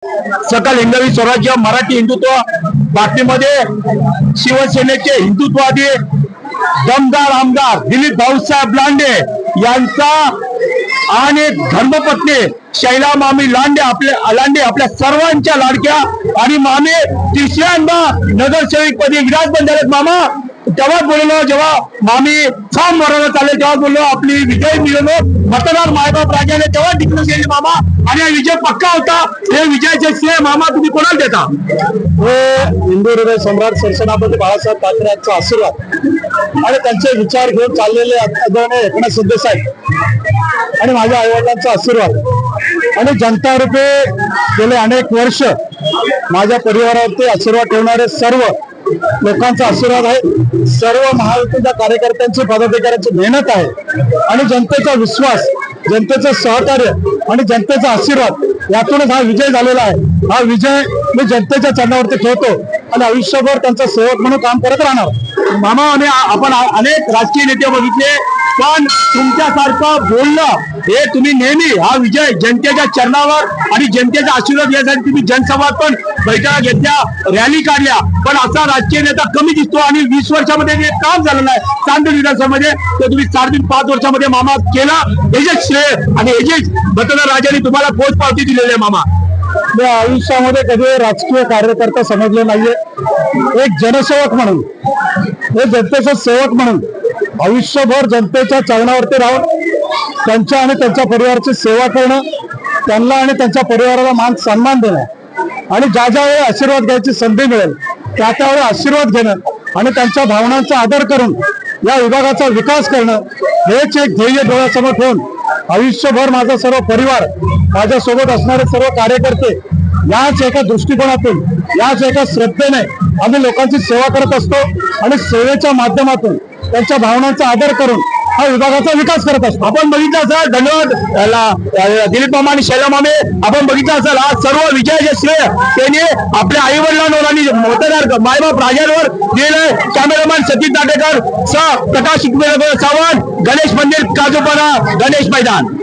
सकल हिंदवी स्वराज्य मराठी हिंदुत्व बातमीमध्ये शिवसेनेचे हिंदुत्ववादी दमदार आमदार दिलीप भाऊसाहेब लांडे यांचा आणि धर्मपत्नी शैला मामी लांडे आपल्या सर्वांच्या लाडक्या आणि मामी तिसऱ्यांदा नगरसेवक पदी विराजमान झालेत. मामा तेव्हाच बोललो जेव्हा मामी फॉर्म भरायला चालले तेव्हा बोललो आपली विजय मिळवणूक मतदार मायबाप राजाने तेव्हा डिक्लेअर केली मामा आणि हा विजय पक्का होता. हे विजयाचे श्रेय मामा तुम्ही कोणाला देता? हे हिंदू हृदय सम्राट सरसेनापती बाळासाहेब ठाकरे यांचा आशीर्वाद आणि त्यांचे विचार घेऊन चाललेले आदरणीय एकनाथ शिंदे साहेब आणि माझ्या आईवडिलांचा आशीर्वाद आणि जनता रूपे गेले अनेक वर्ष माझ्या परिवारावरती आशीर्वाद ठेवणारे सर्व लोकांचा आशीर्वाद आहे. सर्व महायुतीच्या कार्यकर्त्यांची पदाधिकाऱ्यांची मेहनत आहे आणि जनतेचा विश्वास, जनतेचं सहकार्य आणि जनतेचा आशीर्वाद यातूनच हा विजय झालेला आहे. हा विजय मी जनतेच्या चरणावरती ठेवतो आणि आयुष्यभर त्यांचा सेवक म्हणून काम करत राहणार. मामा आपण अनेक राजकीय नेते बघितले पण तुमच्यासारखं बोलणं हे तुम्ही नेहमी हा विजय जनतेच्या चरणावर आणि जनतेचा आशीर्वाद यासाठी तुम्ही जनसंवाद पण बैठका घेतल्या, रॅली काढल्या, पण असा राजकीय नेता कमी दिसतो आणि 20 वर्षामध्ये जे काम झालं नाही चांदोड विधानसभामध्ये ते तुम्ही 5.5 वर्षामध्ये मामा केला. हे जे श्रेय आणि हे जे मतदार राजाने तुम्हाला पोचपावती दिलेली आहे मामा. मी आयुष्यामध्ये कधी राजकीय कार्यकर्ता समजले नाहीये. एक जनसेवक म्हणून, एक जनतेचा सेवक म्हणून आयुष्यभर जनतेच्या चरणावरती राहून त्यांच्या आणि त्यांच्या परिवाराची सेवा करणं, त्यांना आणि त्यांच्या परिवाराला मान सन्मान देणं आणि ज्या वेळी आशीर्वाद घ्यायची संधी मिळेल त्या त्यावेळी आशीर्वाद घेणं आणि त्यांच्या भावनांचा आदर करून या विभागाचा विकास करणं हेच एक ध्येय डोळ्यासमोर ठेवून आयुष्यभर माझा सर्व परिवार, माझ्या सोबत असणारे सर्व कार्यकर्ते याच एका दृष्टिकोनातून, याच एका श्रद्धेने आम्ही लोकांची सेवा करत असतो आणि सेवेच्या माध्यमातून त्यांच्या भावनांचा आदर करून हा विभागाचा विकास करत असतो. आपण बघितलं असेल, धन्यवाद दिलीप मामा आणि शैला मामे, आपण बघितलं असेल हा सर्व विजयाचे श्रेय त्यांनी आपल्या आई वडिलांवर आणि मतदार मायबाप राजांवर दिलंय. कॅमेरामॅन सतीश नाटेकर, प्रकाश सावंत, गणेश मंदिर, काजूपाडा, गणेश मैदान.